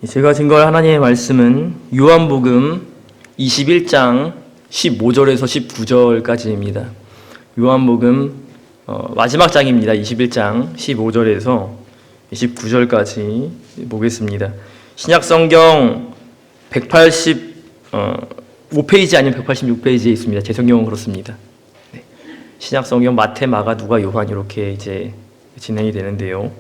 제가 증거할 하나님의 말씀은 요한복음 21장 15절에서 19절까지입니다. 요한복음 마지막 장입니다. 21장 15절에서 19절까지 보겠습니다. 신약성경 185페이지 아니면 186페이지에 있습니다. 제 성경은 그렇습니다. 네. 신약성경 마태, 마가, 누가, 요한 이렇게 이제 진행이 되는데요.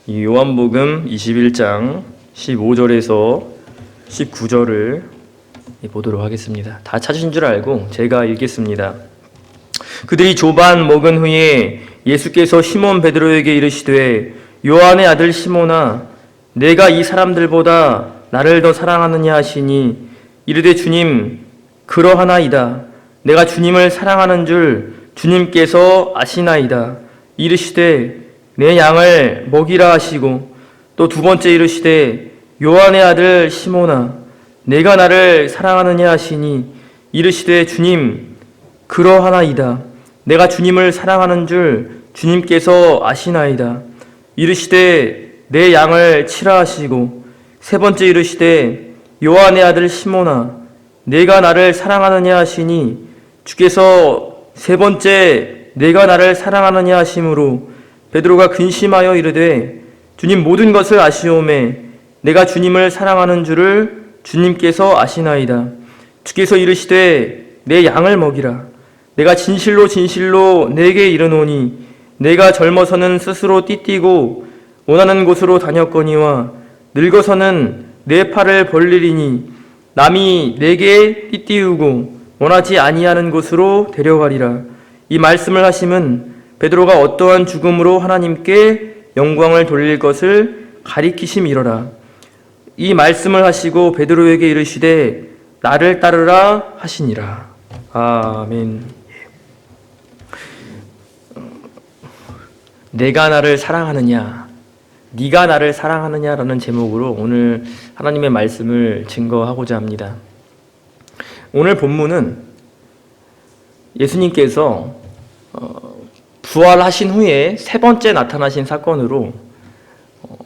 이 요한복음 21장 15절에서 19절을 보도록 하겠습니다. 다 찾으신 줄 알고 제가 읽겠습니다. 그들이 조반 먹은 후에 예수께서 시몬 베드로에게 이르시되 요한의 아들 시몬아 내가 이 사람들보다 나를 더 사랑하느냐 하시니 이르되 주님 그러하나이다. 내가 주님을 사랑하는 줄 주님께서 아시나이다. 이르시되 내 양을 먹이라 하시고 또 두 번째 이르시되 요한의 아들 시몬아 내가 나를 사랑하느냐 하시니 이르시되 주님 그러하나이다. 내가 주님을 사랑하는 줄 주님께서 아시나이다. 이르시되 내 양을 치라 하시고 세 번째 이르시되 요한의 아들 시몬아 내가 나를 사랑하느냐 하시니 주께서 세 번째 내가 나를 사랑하느냐 하심으로 베드로가 근심하여 이르되 주님 모든 것을 아시오매 내가 주님을 사랑하는 줄을 주님께서 아시나이다. 주께서 이르시되 내 양을 먹이라. 내가 진실로 진실로 내게 이르노니 내가 젊어서는 스스로 띠띠고 원하는 곳으로 다녔거니와 늙어서는 내 팔을 벌리리니 남이 내게 띠띠우고 원하지 아니하는 곳으로 데려가리라. 이 말씀을 하심은 베드로가 어떠한 죽음으로 하나님께 영광을 돌릴 것을 가리키심이로라. 이 말씀을 하시고 베드로에게 이르시되 나를 따르라 하시니라. 아멘. 내가 나를 사랑하느냐, 네가 나를 사랑하느냐라는 제목으로 오늘 하나님의 말씀을 증거하고자 합니다. 오늘 본문은 예수님께서 부활하신 후에 세 번째 나타나신 사건으로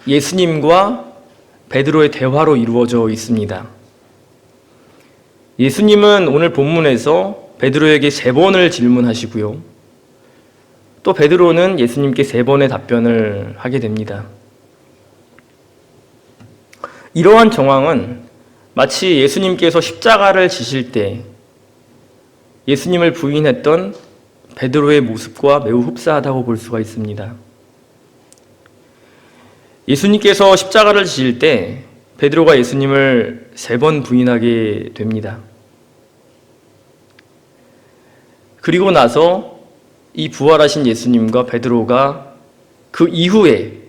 예수님과 베드로의 대화로 이루어져 있습니다. 예수님은 오늘 본문에서 베드로에게 세 번을 질문하시고요. 또 베드로는 예수님께 세 번의 답변을 하게 됩니다. 이러한 정황은 마치 예수님께서 십자가를 지실 때 예수님을 부인했던 베드로의 모습과 매우 흡사하다고 볼 수가 있습니다. 예수님께서 십자가를 지실 때 베드로가 예수님을 세 번 부인하게 됩니다. 그리고 나서 이 부활하신 예수님과 베드로가 그 이후에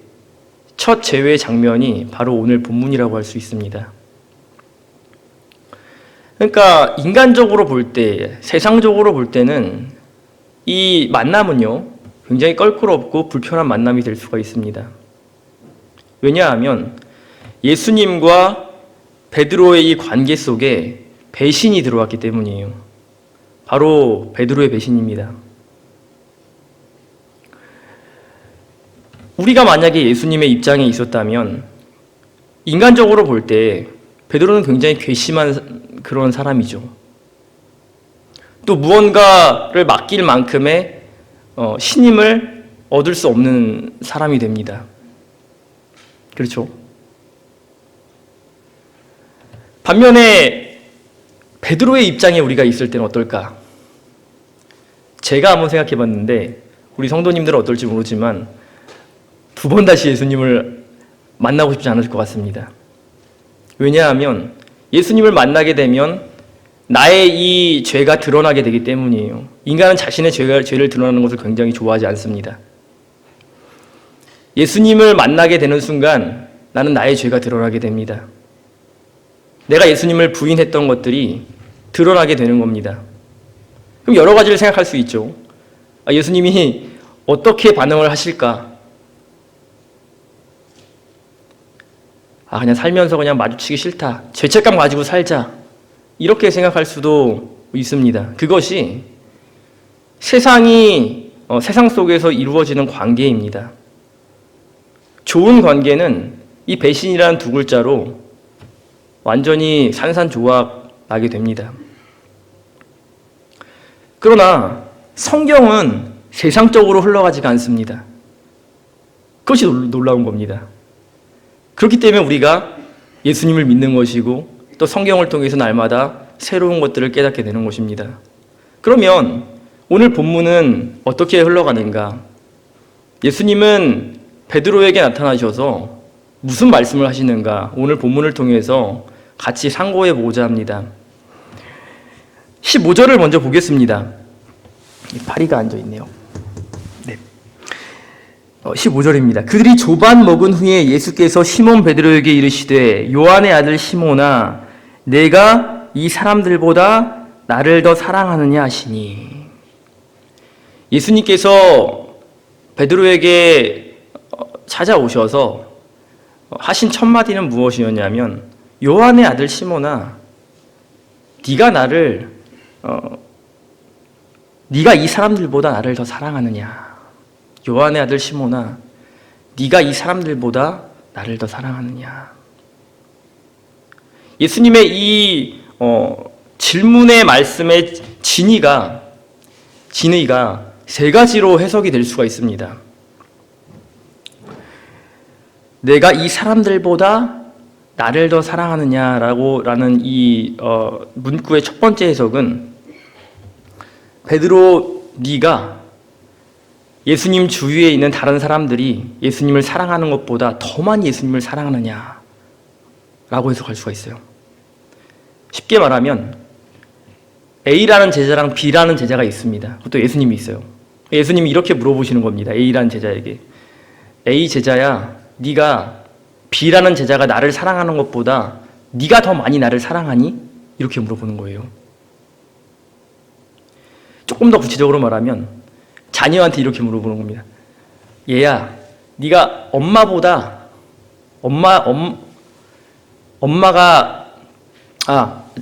첫 재회 장면이 바로 오늘 본문이라고 할 수 있습니다. 그러니까 인간적으로 볼 때, 세상적으로 볼 때는 이 만남은요 굉장히 껄끄럽고 불편한 만남이 될 수가 있습니다. 왜냐하면 예수님과 베드로의 이 관계 속에 배신이 들어왔기 때문이에요. 바로 베드로의 배신입니다. 우리가 만약에 예수님의 입장에 있었다면 인간적으로 볼 때 베드로는 굉장히 괘씸한 그런 사람이죠. 또 무언가를 맡길 만큼의 신임을 얻을 수 없는 사람이 됩니다. 그렇죠? 반면에 베드로의 입장에 우리가 있을 때는 어떨까? 제가 한번 생각해 봤는데 우리 성도님들은 어떨지 모르지만 두 번 다시 예수님을 만나고 싶지 않을 것 같습니다. 왜냐하면 예수님을 만나게 되면 나의 이 죄가 드러나게 되기 때문이에요. 인간은 자신의 죄를 드러나는 것을 굉장히 좋아하지 않습니다. 예수님을 만나게 되는 순간 나는 나의 죄가 드러나게 됩니다. 내가 예수님을 부인했던 것들이 드러나게 되는 겁니다. 그럼 여러 가지를 생각할 수 있죠. 예수님이 어떻게 반응을 하실까? 그냥 살면서 그냥 마주치기 싫다. 죄책감 가지고 살자. 이렇게 생각할 수도 있습니다. 그것이 세상 속에서 이루어지는 관계입니다. 좋은 관계는 이 배신이라는 두 글자로 완전히 산산조각 나게 됩니다. 그러나 성경은 세상적으로 흘러가지가 않습니다. 그것이 놀라운 겁니다. 그렇기 때문에 우리가 예수님을 믿는 것이고 또 성경을 통해서 날마다 새로운 것들을 깨닫게 되는 것입니다. 그러면 오늘 본문은 어떻게 흘러가는가? 예수님은 베드로에게 나타나셔서 무슨 말씀을 하시는가? 오늘 본문을 통해서 같이 상고해 보고자 합니다. 15절을 먼저 보겠습니다. 파리가 앉아있네요. 네. 15절입니다. 그들이 조반 먹은 후에 예수께서 시몬 베드로에게 이르시되 요한의 아들 시몬아 내가 이 사람들보다 나를 더 사랑하느냐 하시니. 예수님께서 베드로에게 찾아오셔서 하신 첫 마디는 무엇이었냐면 요한의 아들 시몬아 네가 이 사람들보다 나를 더 사랑하느냐. 요한의 아들 시몬아 네가 이 사람들보다 나를 더 사랑하느냐. 예수님의 이 질문의 말씀의 진의가 세 가지로 해석이 될 수가 있습니다. 내가 이 사람들보다 나를 더 사랑하느냐라는 이 문구의 첫 번째 해석은 베드로 네가 예수님 주위에 있는 다른 사람들이 예수님을 사랑하는 것보다 더 많이 예수님을 사랑하느냐 라고 해석할 수가 있어요. 쉽게 말하면 A라는 제자랑 B라는 제자가 있습니다. 그것도 예수님이 있어요. 예수님이 이렇게 물어보시는 겁니다. A라는 제자에게 A 제자야 네가 B라는 제자가 나를 사랑하는 것보다 네가 더 많이 나를 사랑하니? 이렇게 물어보는 거예요. 조금 더 구체적으로 말하면 자녀한테 이렇게 물어보는 겁니다. 얘야, 네가 엄마가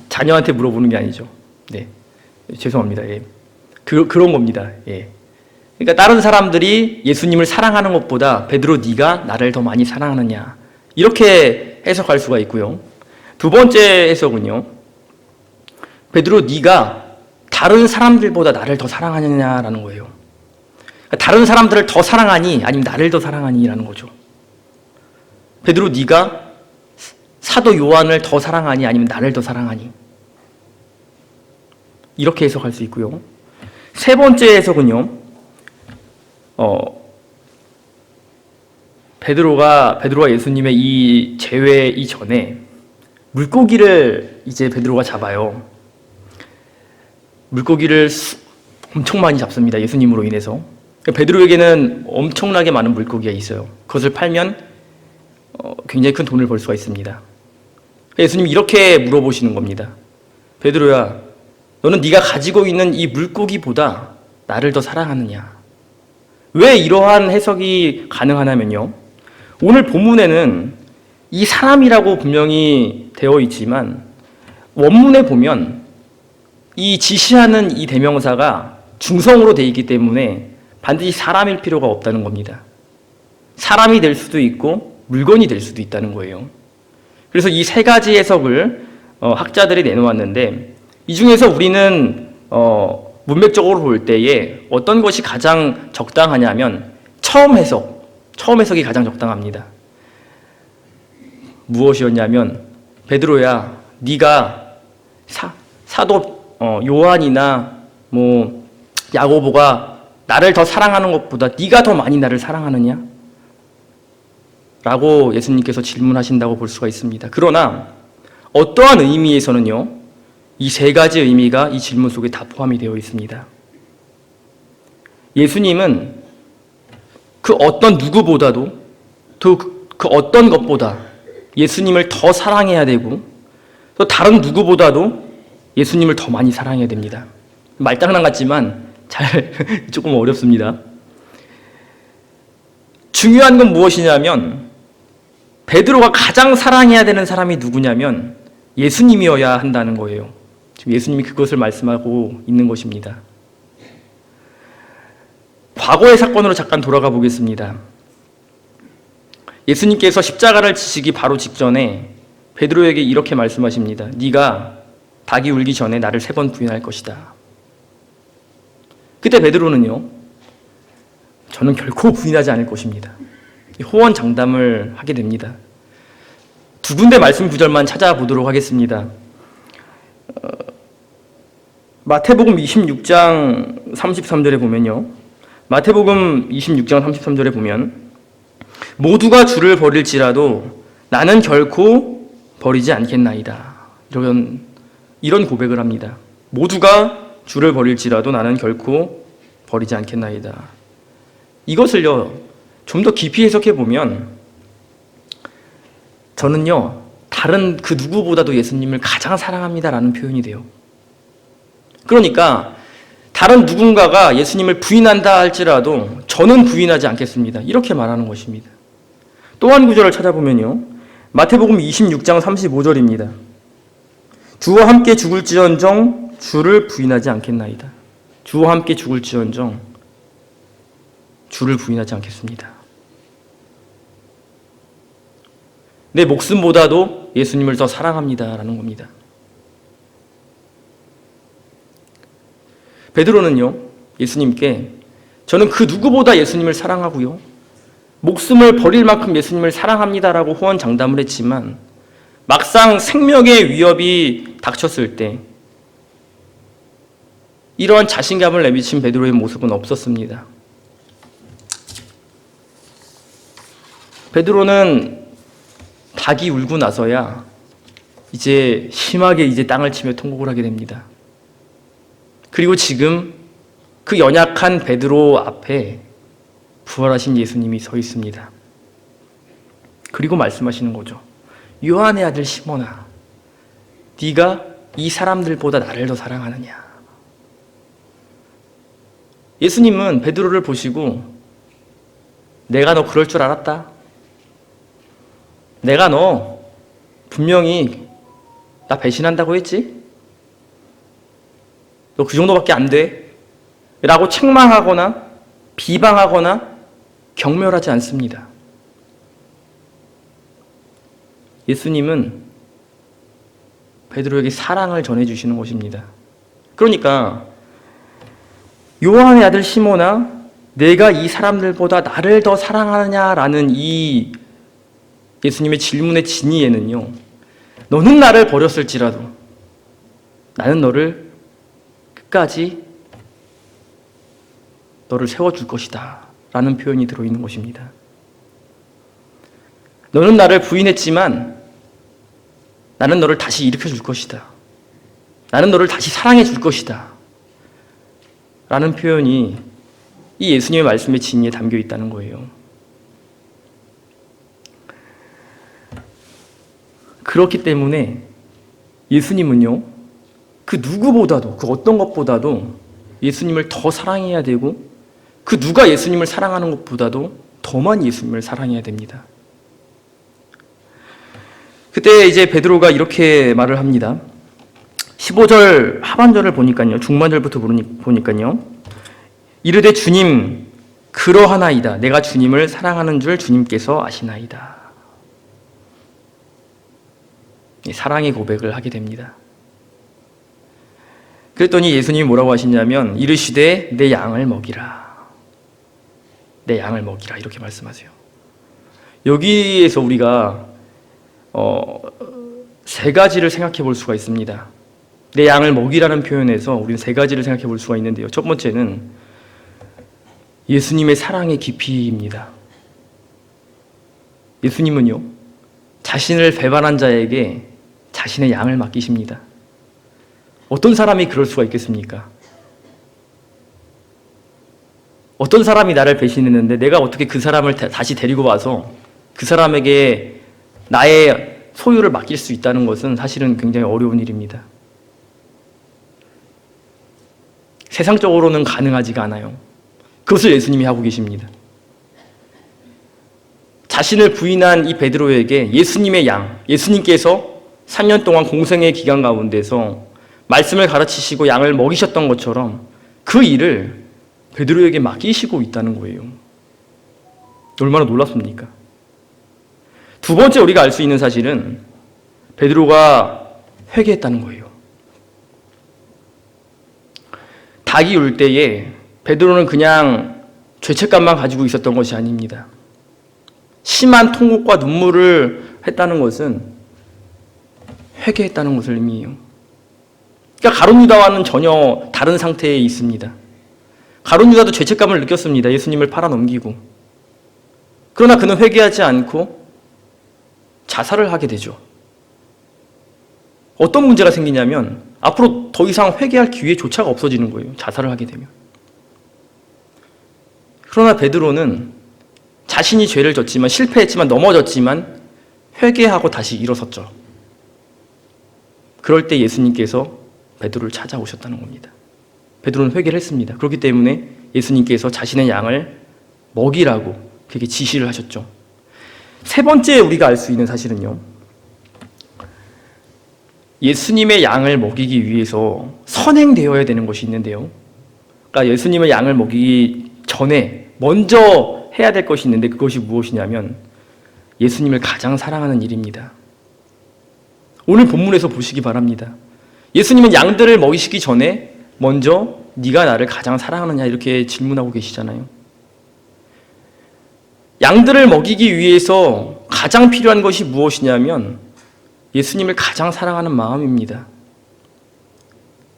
자녀한테 물어보는 게 아니죠. 네, 죄송합니다. 예, 그런 겁니다. 예. 그러니까 다른 사람들이 예수님을 사랑하는 것보다 베드로 네가 나를 더 많이 사랑하느냐 이렇게 해석할 수가 있고요. 두 번째 해석은요. 베드로 네가 다른 사람들보다 나를 더 사랑하느냐라는 거예요. 그러니까 다른 사람들을 더 사랑하니 아니면 나를 더 사랑하니라는 거죠. 베드로 네가 사도 요한을 더 사랑하니 아니면 나를 더 사랑하니 이렇게 해석할 수 있고요. 세 번째 해석은요. 베드로가 예수님의 이 재회 이전에 물고기를 이제 베드로가 잡아요. 물고기를 엄청 많이 잡습니다. 예수님으로 인해서. 베드로에게는 엄청나게 많은 물고기가 있어요. 그것을 팔면 굉장히 큰 돈을 벌 수가 있습니다. 예수님이 이렇게 물어보시는 겁니다. 베드로야, 너는 네가 가지고 있는 이 물고기보다 나를 더 사랑하느냐? 왜 이러한 해석이 가능하냐면요. 오늘 본문에는 이 사람이라고 분명히 되어 있지만 원문에 보면 이 지시하는 이 대명사가 중성으로 되어 있기 때문에 반드시 사람일 필요가 없다는 겁니다. 사람이 될 수도 있고 물건이 될 수도 있다는 거예요. 그래서 이 세 가지 해석을 학자들이 내놓았는데 이 중에서 우리는 문맥적으로 볼 때에 어떤 것이 가장 적당하냐면 처음 해석이 가장 적당합니다. 무엇이었냐면 베드로야 네가 사도 요한이나 야고보가 나를 더 사랑하는 것보다 네가 더 많이 나를 사랑하느냐? 라고 예수님께서 질문하신다고 볼 수가 있습니다. 그러나 어떠한 의미에서는요. 이 세 가지 의미가 이 질문 속에 다 포함이 되어 있습니다. 예수님은 그 어떤 누구보다도 또 그 어떤 것보다 예수님을 더 사랑해야 되고 또 다른 누구보다도 예수님을 더 많이 사랑해야 됩니다. 말장난 같지만 조금 어렵습니다. 중요한 건 무엇이냐면 베드로가 가장 사랑해야 되는 사람이 누구냐면 예수님이어야 한다는 거예요. 지금 예수님이 그것을 말씀하고 있는 것입니다. 과거의 사건으로 잠깐 돌아가 보겠습니다. 예수님께서 십자가를 지시기 바로 직전에 베드로에게 이렇게 말씀하십니다. 네가 닭이 울기 전에 나를 3번 부인할 것이다. 그때 베드로는요, 저는 결코 부인하지 않을 것입니다. 호언장담을 하게 됩니다. 2군데 말씀 구절만 찾아보도록 하겠습니다. 마태복음 26장 33절에 보면요, 마태복음 26장 33절에 보면 모두가 주를 버릴지라도 나는 결코 버리지 않겠나이다. 이런 고백을 합니다. 모두가 주를 버릴지라도 나는 결코 버리지 않겠나이다. 이것을요, 좀 더 깊이 해석해 보면 저는요, 다른 그 누구보다도 예수님을 가장 사랑합니다라는 표현이 돼요. 그러니까 다른 누군가가 예수님을 부인한다 할지라도 저는 부인하지 않겠습니다. 이렇게 말하는 것입니다. 또 한 구절을 찾아보면요, 마태복음 26장 35절입니다. 주와 함께 죽을지언정 주를 부인하지 않겠나이다. 주와 함께 죽을지언정 주를 부인하지 않겠습니다. 내 목숨보다도 예수님을 더 사랑합니다라는 겁니다. 베드로는요, 예수님께 저는 그 누구보다 예수님을 사랑하고요, 목숨을 버릴 만큼 예수님을 사랑합니다라고 호언장담을 했지만 막상 생명의 위협이 닥쳤을 때 이러한 자신감을 내비친 베드로의 모습은 없었습니다. 베드로는 닭이 울고 나서야 이제 심하게 땅을 치며 통곡을 하게 됩니다. 그리고 지금 그 연약한 베드로 앞에 부활하신 예수님이 서 있습니다. 그리고 말씀하시는 거죠. 요한의 아들 시몬아, 네가 이 사람들보다 나를 더 사랑하느냐. 예수님은 베드로를 보시고 내가 너 그럴 줄 알았다. 내가 너 분명히 나 배신한다고 했지? 너 그 정도밖에 안 돼. 라고 책망하거나 비방하거나 경멸하지 않습니다. 예수님은 베드로에게 사랑을 전해주시는 것입니다. 그러니까 요한의 아들 시몬아, 내가 이 사람들보다 나를 더 사랑하느냐라는 이 예수님의 질문의 진의에는요, 너는 나를 버렸을지라도 나는 너를 끝까지 너를 세워줄 것이다 라는 표현이 들어있는 것입니다. 너는 나를 부인했지만 나는 너를 다시 일으켜줄 것이다. 나는 너를 다시 사랑해 줄 것이다 라는 표현이 이 예수님의 말씀의 진의에 담겨 있다는 거예요. 그렇기 때문에 예수님은요, 그 누구보다도, 그 어떤 것보다도 예수님을 더 사랑해야 되고, 그 누가 예수님을 사랑하는 것보다도 더 많이 예수님을 사랑해야 됩니다. 그때 이제 베드로가 이렇게 말을 합니다. 15절 하반절을 보니까요, 중반절부터 보니까요, 이르되 주님 그러하나이다. 내가 주님을 사랑하는 줄 주님께서 아시나이다. 사랑의 고백을 하게 됩니다. 그랬더니 예수님이 뭐라고 하시냐면 이르시되 내 양을 먹이라. 내 양을 먹이라 이렇게 말씀하세요. 여기에서 우리가 세 가지를 생각해 볼 수가 있습니다. 내 양을 먹이라는 표현에서 우리는 세 가지를 생각해 볼 수가 있는데요. 첫 번째는 예수님의 사랑의 깊이입니다. 예수님은요, 자신을 배반한 자에게 자신의 양을 맡기십니다. 어떤 사람이 그럴 수가 있겠습니까? 어떤 사람이 나를 배신했는데 내가 어떻게 그 사람을 다시 데리고 와서 그 사람에게 나의 소유를 맡길 수 있다는 것은 사실은 굉장히 어려운 일입니다. 세상적으로는 가능하지가 않아요. 그것을 예수님이 하고 계십니다. 자신을 부인한 이 베드로에게 예수님의 양, 예수님께서 3년 동안 공생의 기간 가운데서 말씀을 가르치시고 양을 먹이셨던 것처럼 그 일을 베드로에게 맡기시고 있다는 거예요. 얼마나 놀랍습니까? 두 번째 우리가 알 수 있는 사실은 베드로가 회개했다는 거예요. 닭이 울 때에 베드로는 그냥 죄책감만 가지고 있었던 것이 아닙니다. 심한 통곡과 눈물을 했다는 것은 회개했다는 것을 의미해요. 그러니까 가룟 유다와는 전혀 다른 상태에 있습니다. 가룟 유다도 죄책감을 느꼈습니다. 예수님을 팔아넘기고. 그러나 그는 회개하지 않고 자살을 하게 되죠. 어떤 문제가 생기냐면 앞으로 더 이상 회개할 기회조차가 없어지는 거예요. 자살을 하게 되면. 그러나 베드로는 자신이 죄를 졌지만, 실패했지만, 넘어졌지만 회개하고 다시 일어섰죠. 그럴 때 예수님께서 베드로를 찾아오셨다는 겁니다. 베드로는 회개를 했습니다. 그렇기 때문에 예수님께서 자신의 양을 먹이라고 그렇게 지시를 하셨죠. 세 번째 우리가 알 수 있는 사실은요, 예수님의 양을 먹이기 위해서 선행되어야 되는 것이 있는데요. 그러니까 예수님의 양을 먹이기 전에 먼저 해야 될 것이 있는데, 그것이 무엇이냐면 예수님을 가장 사랑하는 일입니다. 오늘 본문에서 보시기 바랍니다. 예수님은 양들을 먹이시기 전에 먼저 네가 나를 가장 사랑하느냐 이렇게 질문하고 계시잖아요. 양들을 먹이기 위해서 가장 필요한 것이 무엇이냐면 예수님을 가장 사랑하는 마음입니다.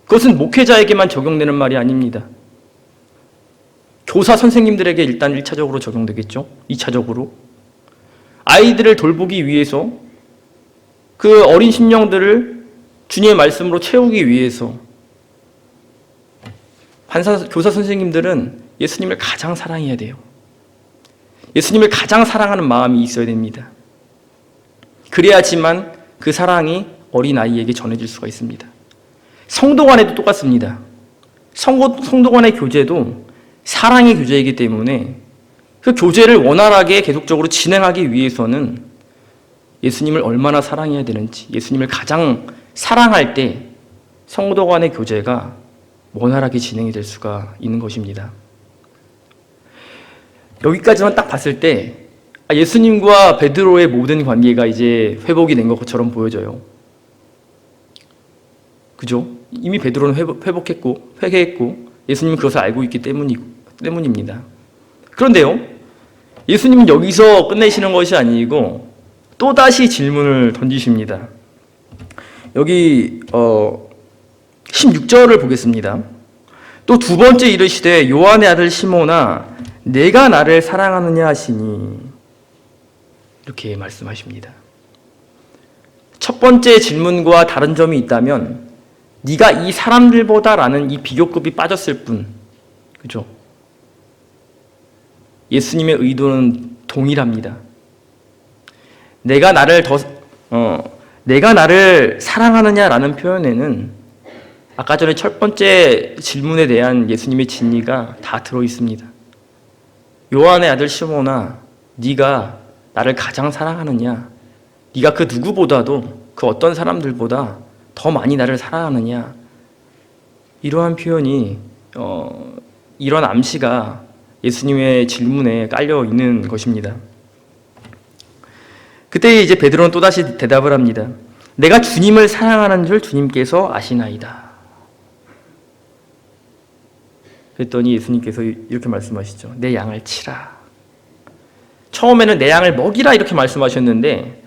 그것은 목회자에게만 적용되는 말이 아닙니다. 교사 선생님들에게 일단 1차적으로 적용되겠죠. 2차적으로 아이들을 돌보기 위해서, 그 어린 심령들을 주님의 말씀으로 채우기 위해서 교사 선생님들은 예수님을 가장 사랑해야 돼요. 예수님을 가장 사랑하는 마음이 있어야 됩니다. 그래야지만 그 사랑이 어린아이에게 전해질 수가 있습니다. 성도 간에도 똑같습니다. 성도 간의 교제도 사랑의 교제이기 때문에 그 교제를 원활하게 계속적으로 진행하기 위해서는 예수님을 얼마나 사랑해야 되는지, 예수님을 가장 사랑할 때 성도 간의 교제가 원활하게 진행이 될 수가 있는 것입니다. 여기까지만 딱 봤을 때 예수님과 베드로의 모든 관계가 이제 회복이 된 것처럼 보여져요. 그죠? 이미 베드로는 회복했고 회개했고 예수님은 그것을 알고 있기 때문입니다. 그런데요, 예수님은 여기서 끝내시는 것이 아니고 또다시 질문을 던지십니다. 여기 16절을 보겠습니다. 또 두 번째 이르시되 요한의 아들 시몬아 내가 나를 사랑하느냐 하시니, 이렇게 말씀하십니다. 첫 번째 질문과 다른 점이 있다면 네가 이 사람들보다라는 이 비교급이 빠졌을 뿐, 그죠? 예수님의 의도는 동일합니다. 내가 나를 사랑하느냐라는 표현에는 아까 전에 첫 번째 질문에 대한 예수님의 진리가 다 들어있습니다. 요한의 아들 시몬아, 네가 나를 가장 사랑하느냐? 네가 그 누구보다도, 그 어떤 사람들보다 더 많이 나를 사랑하느냐? 이러한 표현이, 이런 암시가 예수님의 질문에 깔려 있는 것입니다. 그때 이제 베드로는 또다시 대답을 합니다. 내가 주님을 사랑하는 줄 주님께서 아시나이다. 그랬더니 예수님께서 이렇게 말씀하시죠. 내 양을 치라. 처음에는 내 양을 먹이라 이렇게 말씀하셨는데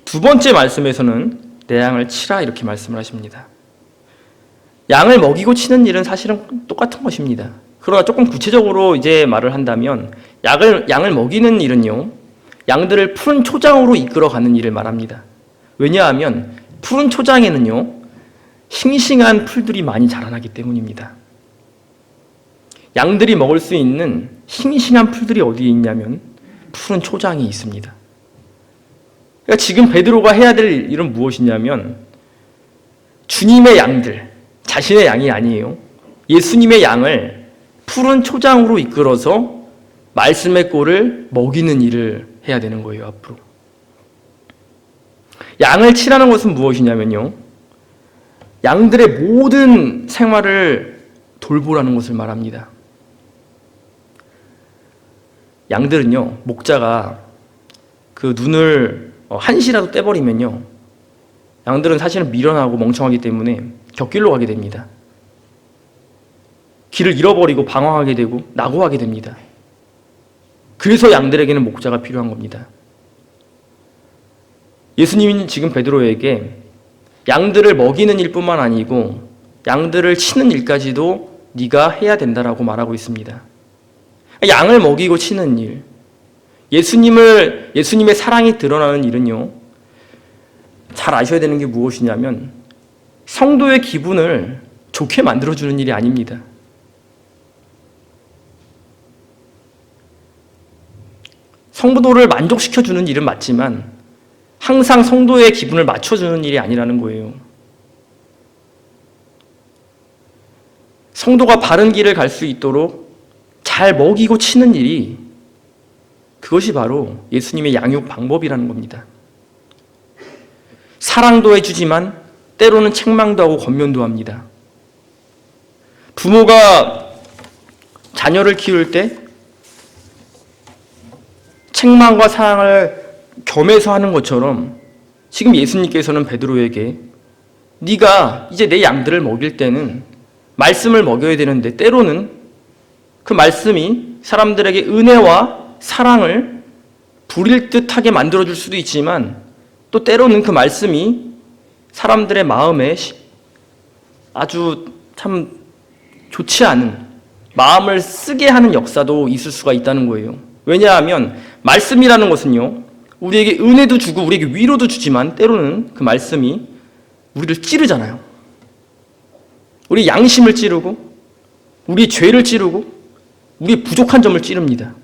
두 번째 말씀에서는 내 양을 치라 이렇게 말씀을 하십니다. 양을 먹이고 치는 일은 사실은 똑같은 것입니다. 그러나 조금 구체적으로 이제 말을 한다면 양을 먹이는 일은요, 양들을 푸른 초장으로 이끌어가는 일을 말합니다. 왜냐하면 푸른 초장에는요 싱싱한 풀들이 많이 자라나기 때문입니다. 양들이 먹을 수 있는 싱싱한 풀들이 어디에 있냐면 푸른 초장이 있습니다. 그러니까 지금 베드로가 해야 될 일은 무엇이냐면 주님의 양들, 자신의 양이 아니에요. 예수님의 양을 푸른 초장으로 이끌어서 말씀의 꼴을 먹이는 일을 해야 되는 거예요, 앞으로. 양을 치라는 것은 무엇이냐면요, 양들의 모든 생활을 돌보라는 것을 말합니다. 양들은요, 목자가 그 눈을 한시라도 떼버리면요, 양들은 사실은 미련하고 멍청하기 때문에 곁길로 가게 됩니다. 길을 잃어버리고 방황하게 되고 낙오하게 됩니다. 그래서 양들에게는 목자가 필요한 겁니다. 예수님이 지금 베드로에게 양들을 먹이는 일뿐만 아니고 양들을 치는 일까지도 네가 해야 된다라고 말하고 있습니다. 양을 먹이고 치는 일, 예수님의 사랑이 드러나는 일은요, 잘 아셔야 되는 게 무엇이냐면 성도의 기분을 좋게 만들어주는 일이 아닙니다. 성도를 만족시켜주는 일은 맞지만 항상 성도의 기분을 맞춰주는 일이 아니라는 거예요. 성도가 바른 길을 갈 수 있도록 잘 먹이고 치는 일이, 그것이 바로 예수님의 양육 방법이라는 겁니다. 사랑도 해주지만 때로는 책망도 하고 권면도 합니다. 부모가 자녀를 키울 때 책망과 사랑을 겸해서 하는 것처럼 지금 예수님께서는 베드로에게 네가 이제 내 양들을 먹일 때는 말씀을 먹여야 되는데 때로는 그 말씀이 사람들에게 은혜와 사랑을 부릴 듯하게 만들어줄 수도 있지만 또 때로는 그 말씀이 사람들의 마음에 아주 참 좋지 않은 마음을 쓰게 하는 역사도 있을 수가 있다는 거예요. 왜냐하면 말씀이라는 것은요, 우리에게 은혜도 주고 우리에게 위로도 주지만 때로는 그 말씀이 우리를 찌르잖아요. 우리 양심을 찌르고 우리 죄를 찌르고 우리 부족한 점을 찌릅니다.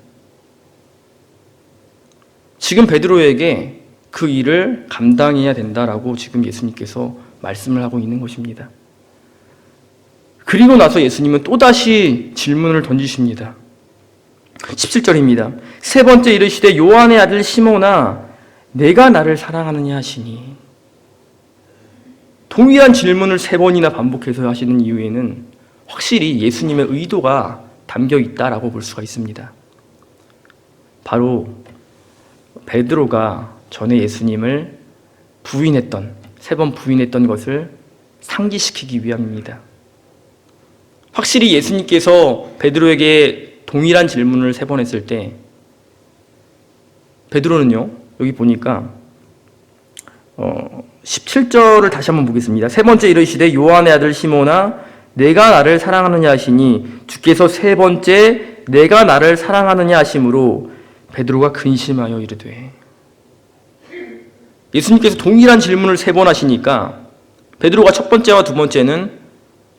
지금 베드로에게 그 일을 감당해야 된다라고 지금 예수님께서 말씀을 하고 있는 것입니다. 그리고 나서 예수님은 또다시 질문을 던지십니다. 17절입니다. 세 번째 이르시되 요한의 아들 시몬아 내가 나를 사랑하느냐 하시니. 동일한 질문을 세 번이나 반복해서 하시는 이유에는 확실히 예수님의 의도가 담겨 있다라고 볼 수가 있습니다. 바로 베드로가 전에 예수님을 세 번 부인했던 것을 상기시키기 위함입니다. 확실히 예수님께서 베드로에게 동일한 질문을 세 번 했을 때 베드로는요, 여기 보니까 17절을 다시 한번 보겠습니다. 세 번째 이르시되 요한의 아들 시몬아 내가 나를 사랑하느냐 하시니 주께서 세 번째 내가 나를 사랑하느냐 하심으로 베드로가 근심하여 이르되. 예수님께서 동일한 질문을 세 번 하시니까 베드로가 첫 번째와 두 번째는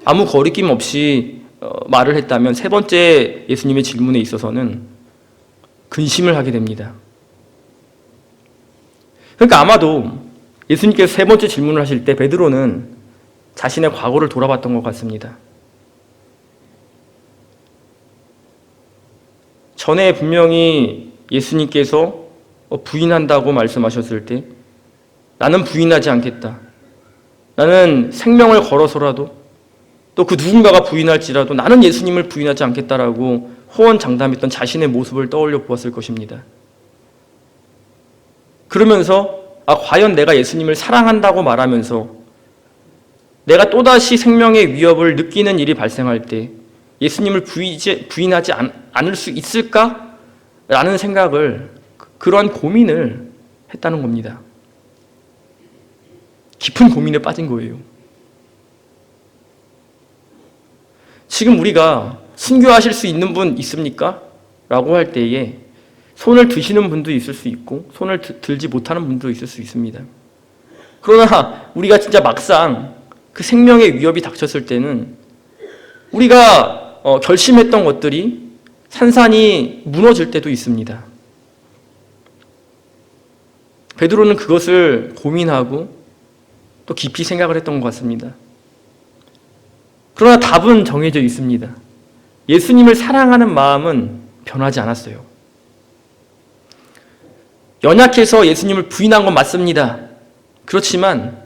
아무 거리낌 없이 말을 했다면 세 번째 예수님의 질문에 있어서는 근심을 하게 됩니다. 그러니까 아마도 예수님께서 세 번째 질문을 하실 때 베드로는 자신의 과거를 돌아봤던 것 같습니다. 전에 분명히 예수님께서 부인한다고 말씀하셨을 때 나는 부인하지 않겠다. 나는 생명을 걸어서라도 또 그 누군가가 부인할지라도 나는 예수님을 부인하지 않겠다라고 호언장담했던 자신의 모습을 떠올려 보았을 것입니다. 그러면서 과연 내가 예수님을 사랑한다고 말하면서 내가 또다시 생명의 위협을 느끼는 일이 발생할 때 예수님을 부인하지 않을 수 있을까? 라는 생각을, 그러한 고민을 했다는 겁니다. 깊은 고민에 빠진 거예요. 지금 우리가 순교하실 수 있는 분 있습니까? 라고 할 때에 손을 드시는 분도 있을 수 있고 손을 들지 못하는 분도 있을 수 있습니다. 그러나 우리가 진짜 막상 그 생명의 위협이 닥쳤을 때는 우리가 결심했던 것들이 산산이 무너질 때도 있습니다. 베드로는 그것을 고민하고 또 깊이 생각을 했던 것 같습니다. 그러나 답은 정해져 있습니다. 예수님을 사랑하는 마음은 변하지 않았어요. 연약해서 예수님을 부인한 건 맞습니다. 그렇지만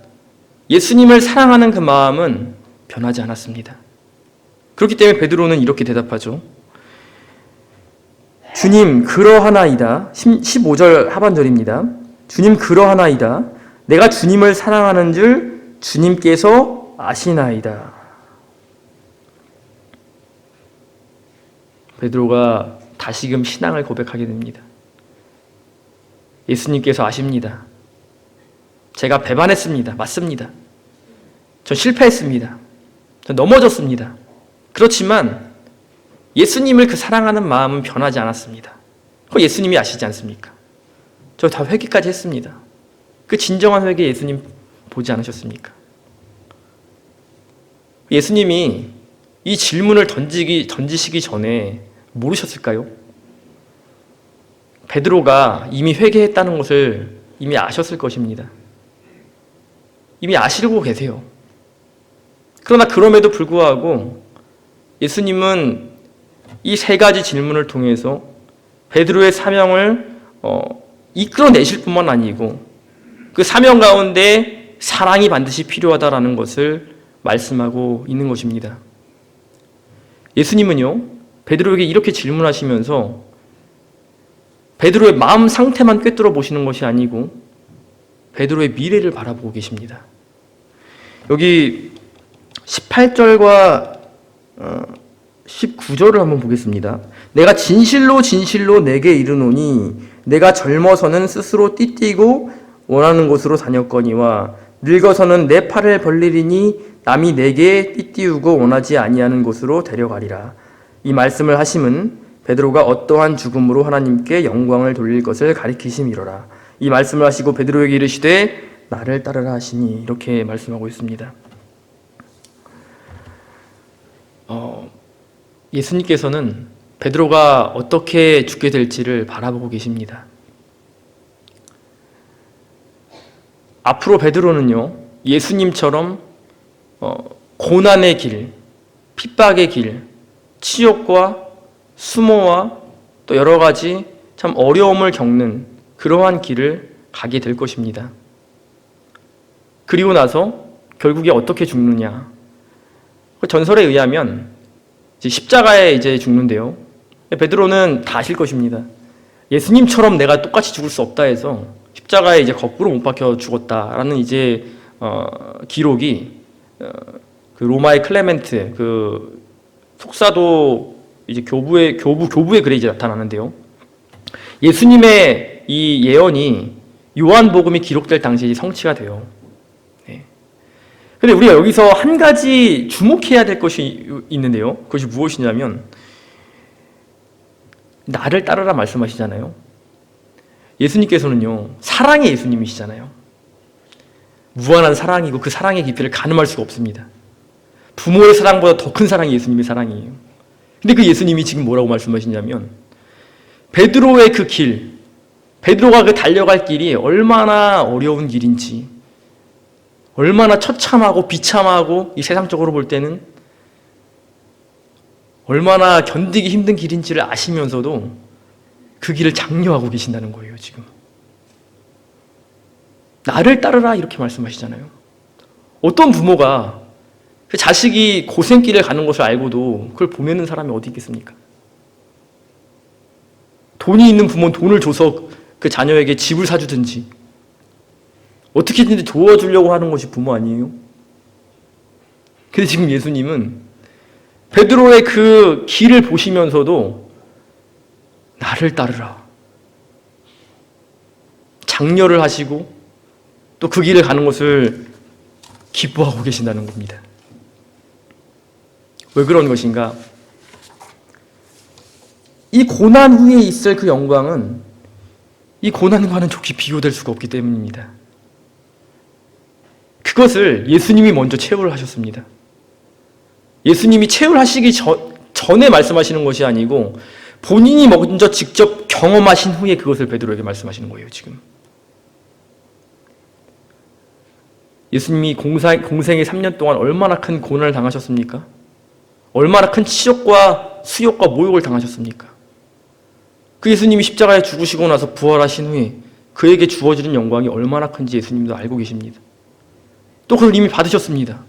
예수님을 사랑하는 그 마음은 변하지 않았습니다. 그렇기 때문에 베드로는 이렇게 대답하죠. 주님 그러하나이다. 15절 하반절입니다. 주님 그러하나이다. 내가 주님을 사랑하는 줄 주님께서 아시나이다. 베드로가 다시금 신앙을 고백하게 됩니다. 예수님께서 아십니다. 제가 배반했습니다. 맞습니다. 전 실패했습니다. 전 넘어졌습니다. 그렇지만 예수님을 그 사랑하는 마음은 변하지 않았습니다. 그거 예수님이 아시지 않습니까? 저 다 회개까지 했습니다. 그 진정한 회개 예수님 보지 않으셨습니까? 예수님이 이 질문을 던지시기 전에 모르셨을까요? 베드로가 이미 회개했다는 것을 이미 아셨을 것입니다. 이미 아시고 계세요. 그러나 그럼에도 불구하고 예수님은 이 세 가지 질문을 통해서 베드로의 사명을 이끌어내실 뿐만 아니고 그 사명 가운데 사랑이 반드시 필요하다라는 것을 말씀하고 있는 것입니다. 예수님은요, 베드로에게 이렇게 질문하시면서 베드로의 마음 상태만 꿰뚫어 보시는 것이 아니고 베드로의 미래를 바라보고 계십니다. 여기 18절과 19절을 한번 보겠습니다. 내가 진실로 진실로 내게 이르노니 내가 젊어서는 스스로 띠띠고 원하는 곳으로 다녔거니와 늙어서는 내 팔을 벌리리니 남이 내게 띠띠우고 원하지 아니하는 곳으로 데려가리라. 이 말씀을 하심은 베드로가 어떠한 죽음으로 하나님께 영광을 돌릴 것을 가리키심이로라. 이 말씀을 하시고 베드로에게 이르시되 나를 따르라 하시니 이렇게 말씀하고 있습니다. 예수님께서는 베드로가 어떻게 죽게 될지를 바라보고 계십니다. 앞으로 베드로는요, 예수님처럼 고난의 길, 핍박의 길, 치욕과 수모와 또 여러 가지 참 어려움을 겪는 그러한 길을 가게 될 것입니다. 그리고 나서 결국에 어떻게 죽느냐? 전설에 의하면 십자가에 이제 죽는데요. 베드로는 다 아실 것입니다. 예수님처럼 내가 똑같이 죽을 수 없다 해서 십자가에 이제 거꾸로 못 박혀 죽었다라는 이제 기록이 그 로마의 클레멘트 그 속사도 이제 교부의 글에 이제 나타나는데요. 예수님의 이 예언이 요한복음이 기록될 당시에 성취가 돼요. 근데 우리가 여기서 한 가지 주목해야 될 것이 있는데요. 그것이 무엇이냐면 나를 따르라 말씀하시잖아요. 예수님께서는요, 사랑의 예수님이시잖아요. 무한한 사랑이고 그 사랑의 깊이를 가늠할 수가 없습니다. 부모의 사랑보다 더 큰 사랑이 예수님의 사랑이에요. 근데 그 예수님이 지금 뭐라고 말씀하시냐면 베드로의 그 길, 베드로가 그 달려갈 길이 얼마나 어려운 길인지, 얼마나 처참하고 비참하고 이 세상적으로 볼 때는 얼마나 견디기 힘든 길인지를 아시면서도 그 길을 장려하고 계신다는 거예요. 지금 나를 따르라 이렇게 말씀하시잖아요. 어떤 부모가 그 자식이 고생길을 가는 것을 알고도 그걸 보내는 사람이 어디 있겠습니까? 돈이 있는 부모는 돈을 줘서 그 자녀에게 집을 사주든지 어떻게든지 도와주려고 하는 것이 부모 아니에요? 근데 지금 예수님은 베드로의 그 길을 보시면서도 나를 따르라 장려를 하시고 또 그 길을 가는 것을 기뻐하고 계신다는 겁니다. 왜 그런 것인가? 이 고난 후에 있을 그 영광은 이 고난과는 좋게 비교될 수가 없기 때문입니다. 그것을 예수님이 먼저 체험을 하셨습니다. 예수님이 체험을 하시기 전에 말씀하시는 것이 아니고 본인이 먼저 직접 경험하신 후에 그것을 베드로에게 말씀하시는 거예요. 지금 예수님이 공생의 3년 동안 얼마나 큰 고난을 당하셨습니까? 얼마나 큰 치욕과 수욕과 모욕을 당하셨습니까? 그 예수님이 십자가에 죽으시고 나서 부활하신 후에 그에게 주어지는 영광이 얼마나 큰지 예수님도 알고 계십니다. 또 그걸 이미 받으셨습니다.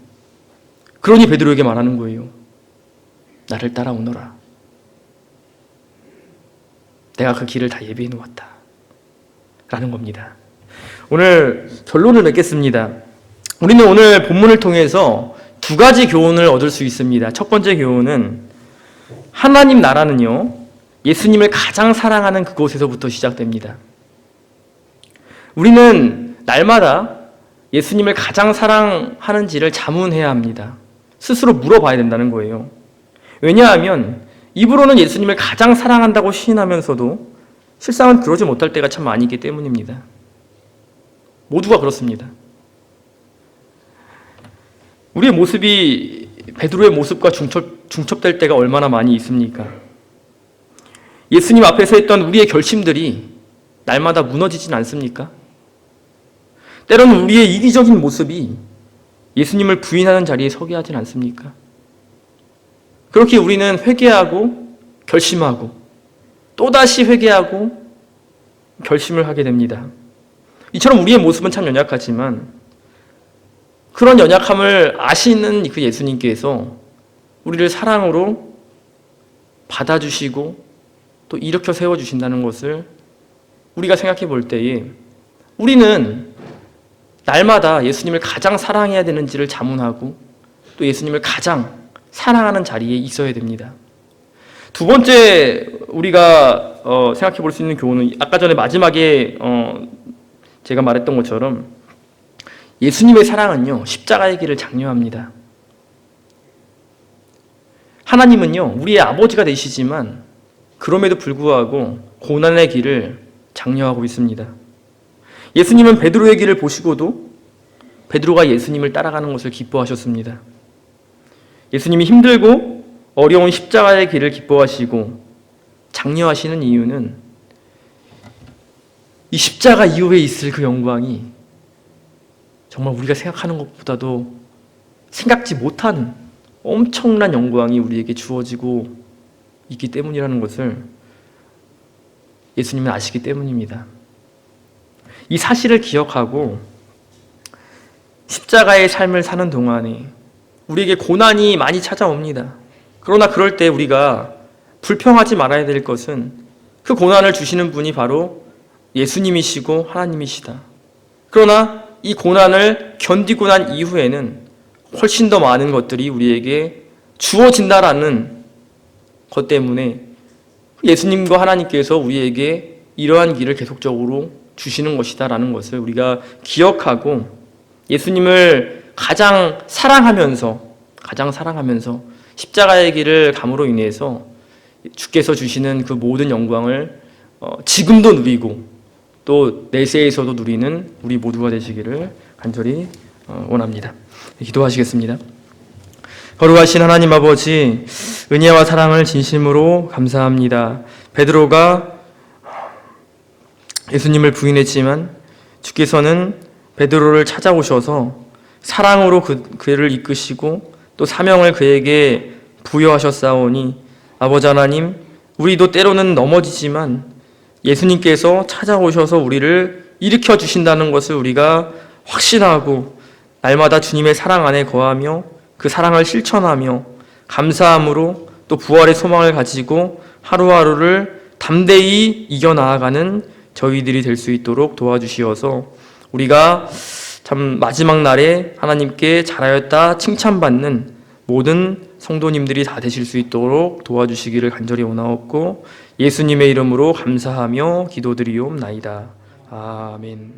그러니 베드로에게 말하는 거예요. 나를 따라오너라. 내가 그 길을 다 예비해 놓았다. 라는 겁니다. 오늘 결론을 맺겠습니다. 우리는 오늘 본문을 통해서 두 가지 교훈을 얻을 수 있습니다. 첫 번째 교훈은 하나님 나라는요, 예수님을 가장 사랑하는 그곳에서부터 시작됩니다. 우리는 날마다 예수님을 가장 사랑하는지를 자문해야 합니다. 스스로 물어봐야 된다는 거예요. 왜냐하면 입으로는 예수님을 가장 사랑한다고 시인하면서도 실상은 그러지 못할 때가 참 많이 있기 때문입니다. 모두가 그렇습니다. 우리의 모습이 베드로의 모습과 중첩될 때가 얼마나 많이 있습니까? 예수님 앞에서 했던 우리의 결심들이 날마다 무너지진 않습니까? 때로는 우리의 이기적인 모습이 예수님을 부인하는 자리에 서게 하진 않습니까? 그렇게 우리는 회개하고 결심하고 또다시 회개하고 결심을 하게 됩니다. 이처럼 우리의 모습은 참 연약하지만 그런 연약함을 아시는 그 예수님께서 우리를 사랑으로 받아주시고 또 일으켜 세워주신다는 것을 우리가 생각해 볼 때에 우리는 날마다 예수님을 가장 사랑해야 되는지를 자문하고 또 예수님을 가장 사랑하는 자리에 있어야 됩니다. 두 번째 우리가 생각해 볼 수 있는 교훈은 아까 전에 마지막에 제가 말했던 것처럼 예수님의 사랑은요, 십자가의 길을 장려합니다. 하나님은요, 우리의 아버지가 되시지만 그럼에도 불구하고 고난의 길을 장려하고 있습니다. 예수님은 베드로의 길을 보시고도 베드로가 예수님을 따라가는 것을 기뻐하셨습니다. 예수님이 힘들고 어려운 십자가의 길을 기뻐하시고 장려하시는 이유는 이 십자가 이후에 있을 그 영광이 정말 우리가 생각하는 것보다도 생각지 못한 엄청난 영광이 우리에게 주어지고 있기 때문이라는 것을 예수님은 아시기 때문입니다. 이 사실을 기억하고 십자가의 삶을 사는 동안에 우리에게 고난이 많이 찾아옵니다. 그러나 그럴 때 우리가 불평하지 말아야 될 것은 그 고난을 주시는 분이 바로 예수님이시고 하나님이시다. 그러나 이 고난을 견디고 난 이후에는 훨씬 더 많은 것들이 우리에게 주어진다라는 것 때문에 예수님과 하나님께서 우리에게 이러한 길을 계속적으로 주시는 것이다라는 것을 우리가 기억하고 예수님을 가장 사랑하면서 십자가의 길을 감으로 인해서 주께서 주시는 그 모든 영광을 지금도 누리고 또 내세에서도 누리는 우리 모두가 되시기를 간절히 원합니다. 기도하시겠습니다. 거룩하신 하나님 아버지, 은혜와 사랑을 진심으로 감사합니다. 베드로가 예수님을 부인했지만 주께서는 베드로를 찾아오셔서 사랑으로 그를 이끄시고 또 사명을 그에게 부여하셨사오니 아버지 하나님, 우리도 때로는 넘어지지만 예수님께서 찾아오셔서 우리를 일으켜 주신다는 것을 우리가 확신하고 날마다 주님의 사랑 안에 거하며 그 사랑을 실천하며 감사함으로 또 부활의 소망을 가지고 하루하루를 담대히 이겨나아가는 저희들이 될 수 있도록 도와주시어서 우리가 참 마지막 날에 하나님께 잘하였다 칭찬받는 모든 성도님들이 다 되실 수 있도록 도와주시기를 간절히 원하옵고 예수님의 이름으로 감사하며 기도드리옵나이다. 아멘.